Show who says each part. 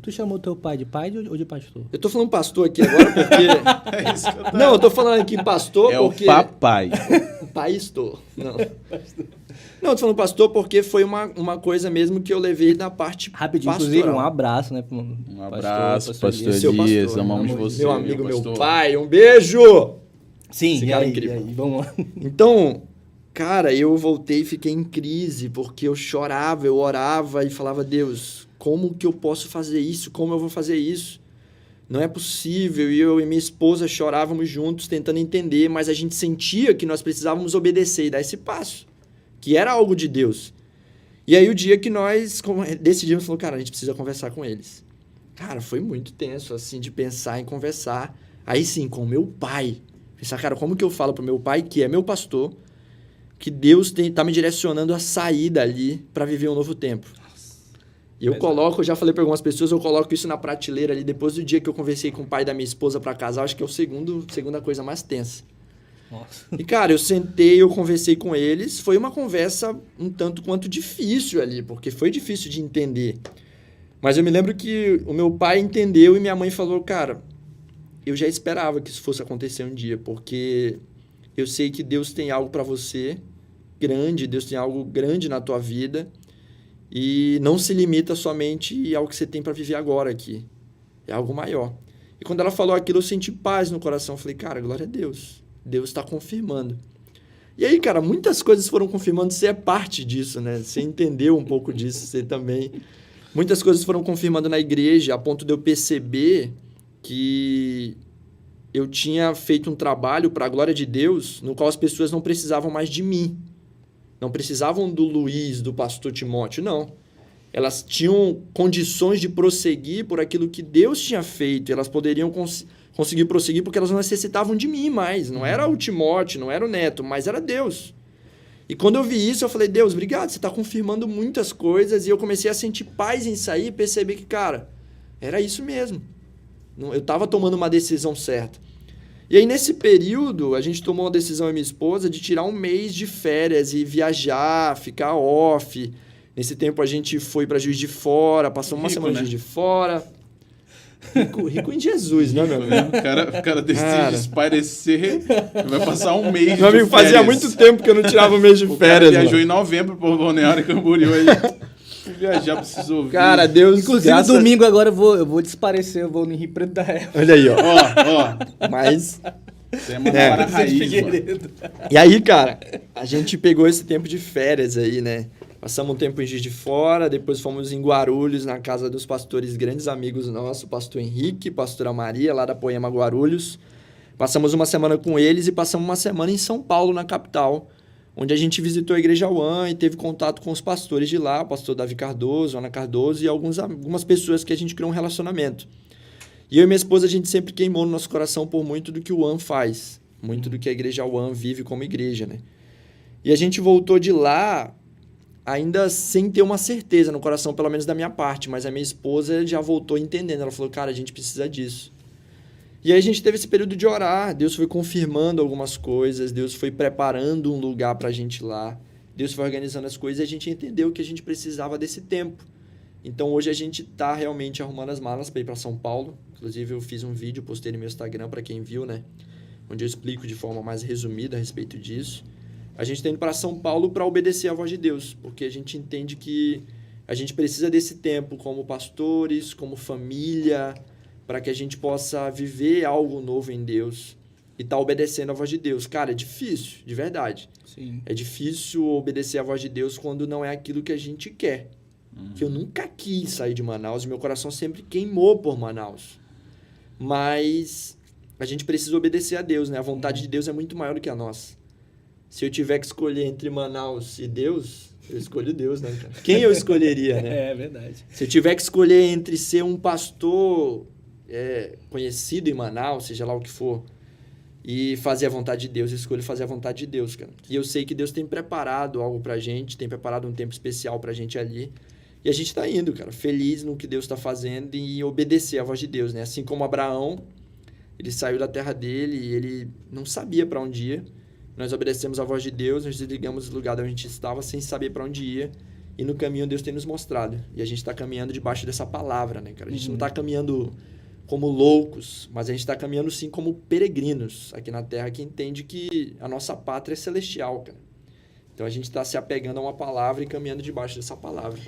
Speaker 1: Tu chamou teu pai de ou de pastor?
Speaker 2: Eu tô falando pastor aqui agora porque...
Speaker 3: É isso que eu tô...
Speaker 2: Não, eu tô falando aqui pastor porque...
Speaker 3: É o papai.
Speaker 2: Pastor. Não. Não, eu tô falando pastor porque foi uma coisa mesmo que eu levei da parte
Speaker 1: Rapidinho,
Speaker 2: pastoral.
Speaker 1: inclusive, um abraço, né?
Speaker 3: Um abraço, pastor
Speaker 2: Seu
Speaker 3: Elias.
Speaker 2: pastor,
Speaker 3: Amamos
Speaker 2: meu
Speaker 3: você,
Speaker 2: meu amigo, meu
Speaker 3: pastor.
Speaker 2: pai. Um beijo!
Speaker 1: Sim,
Speaker 2: Esse
Speaker 1: e
Speaker 2: cara é
Speaker 1: aí,
Speaker 2: incrível.
Speaker 1: e aí, vamos lá.
Speaker 2: Então, cara, eu voltei e fiquei em crise, porque eu chorava, eu orava e falava, Deus, como que eu posso fazer isso? Como eu vou fazer isso? Não é possível. E eu e minha esposa chorávamos juntos, tentando entender, mas a gente sentia que nós precisávamos obedecer e dar esse passo, que era algo de Deus. E aí o dia que nós decidimos, falou, cara, a gente precisa conversar com eles. Cara, foi muito tenso, assim, de pensar em conversar. Aí sim, com o meu pai. Pensar, cara, como que eu falo pro meu pai, que é meu pastor, que Deus tá me direcionando a sair dali para viver um novo tempo. E eu coloco, eu já falei para algumas pessoas, eu coloco isso na prateleira ali, depois do dia que eu conversei com o pai da minha esposa para casar, acho que é a segunda coisa mais tensa.
Speaker 1: Nossa.
Speaker 2: E, cara, eu sentei, eu conversei com eles, foi uma conversa um tanto quanto difícil ali, porque foi difícil de entender. Mas eu me lembro que o meu pai entendeu e minha mãe falou, cara, eu já esperava que isso fosse acontecer um dia, porque eu sei que Deus tem algo para você grande, Deus tem algo grande na tua vida e não se limita somente ao que você tem para viver agora aqui. É algo maior. E quando ela falou aquilo, eu senti paz no coração. Eu falei, cara, glória a Deus. Deus está confirmando. E aí, cara, muitas coisas foram confirmando. Você é parte disso, né? Você entendeu um pouco disso, você também. Muitas coisas foram confirmando na igreja, a ponto de eu perceber que eu tinha feito um trabalho para a glória de Deus, no qual as pessoas não precisavam mais de mim. Não precisavam do Luiz, do pastor Timóteo, não. Elas tinham condições de prosseguir por aquilo que Deus tinha feito. Elas poderiam conseguir prosseguir porque elas não necessitavam de mim mais. Não era o Timóteo, não era o Neto, mas era Deus. E quando eu vi isso, eu falei, Deus, obrigado, você está confirmando muitas coisas. E eu comecei a sentir paz em sair e perceber que, cara, era isso mesmo. Eu estava tomando uma decisão certa. E aí, nesse período, a gente tomou uma decisão, eu e minha esposa, de tirar um mês de férias e viajar, ficar off. Nesse tempo, a gente foi para Juiz de Fora, passou uma semana em Juiz de Fora. Rico em Jesus, né, meu amigo?
Speaker 3: O cara decide espairecer, vai passar um mês de
Speaker 2: férias. Meu amigo, fazia muito tempo que eu não tirava um mês de férias.
Speaker 3: Ele viajou em novembro para o Balneário Camboriú aí. Viajar, precisou vir.
Speaker 2: Cara, Deus...
Speaker 1: Inclusive, domingo agora eu vou desaparecer, eu vou no Rio Preto da Época.
Speaker 2: Olha aí, ó.
Speaker 3: Ó.
Speaker 2: Mas...
Speaker 3: Você é para a raiz, mano.
Speaker 2: E aí, cara, a gente pegou esse tempo de férias aí, né? Passamos um tempo em Juiz de Fora, depois fomos em Guarulhos, na casa dos pastores grandes amigos nossos, o pastor Henrique, pastora Maria, lá da Poema Guarulhos. Passamos uma semana com eles e passamos uma semana em São Paulo, na capital, onde a gente visitou a Igreja One e teve contato com os pastores de lá, o pastor Davi Cardoso, Ana Cardoso e algumas pessoas que a gente criou um relacionamento. E eu e minha esposa, a gente sempre queimou no nosso coração por muito do que o One faz, muito do que a Igreja One vive como igreja, né? E a gente voltou de lá ainda sem ter uma certeza no coração, pelo menos da minha parte, mas a minha esposa já voltou entendendo. Ela falou, cara, a gente precisa disso. E aí a gente teve esse período de orar, Deus foi confirmando algumas coisas, Deus foi preparando um lugar pra gente lá, Deus foi organizando as coisas e a gente entendeu que a gente precisava desse tempo. Então hoje a gente tá realmente arrumando as malas para ir para São Paulo. Inclusive eu fiz um vídeo, postei no meu Instagram para quem viu, né? Onde eu explico de forma mais resumida a respeito disso. A gente está indo para São Paulo para obedecer à voz de Deus, porque a gente entende que a gente precisa desse tempo como pastores, como família, para que a gente possa viver algo novo em Deus e tá obedecendo à voz de Deus. Cara, é difícil, de verdade.
Speaker 1: Sim.
Speaker 2: É difícil obedecer à voz de Deus quando não é aquilo que a gente quer. Que eu nunca quis sair de Manaus, meu coração sempre queimou por Manaus. Mas a gente precisa obedecer a Deus, né? A vontade de Deus é muito maior do que a nossa. Se eu tiver que escolher entre Manaus e Deus, eu escolho Deus, né, cara? Quem eu escolheria, né?
Speaker 1: É verdade.
Speaker 2: Se eu tiver que escolher entre ser um pastor conhecido em Manaus, seja lá o que for, e fazer a vontade de Deus, eu escolho fazer a vontade de Deus, cara. E eu sei que Deus tem preparado algo pra gente, tem preparado um tempo especial pra gente ali. E a gente tá indo, cara, feliz no que Deus tá fazendo e obedecer à voz de Deus, né? Assim como Abraão, ele saiu da terra dele e ele não sabia pra onde ia. Nós obedecemos à voz de Deus, nós desligamos do lugar onde a gente estava sem saber pra onde ia. E no caminho Deus tem nos mostrado. E a gente está caminhando debaixo dessa palavra, né, cara? A gente não está caminhando como loucos, mas a gente está caminhando sim como peregrinos aqui na Terra, que entende que a nossa pátria é celestial, cara. Então a gente está se apegando a uma palavra e caminhando debaixo dessa palavra.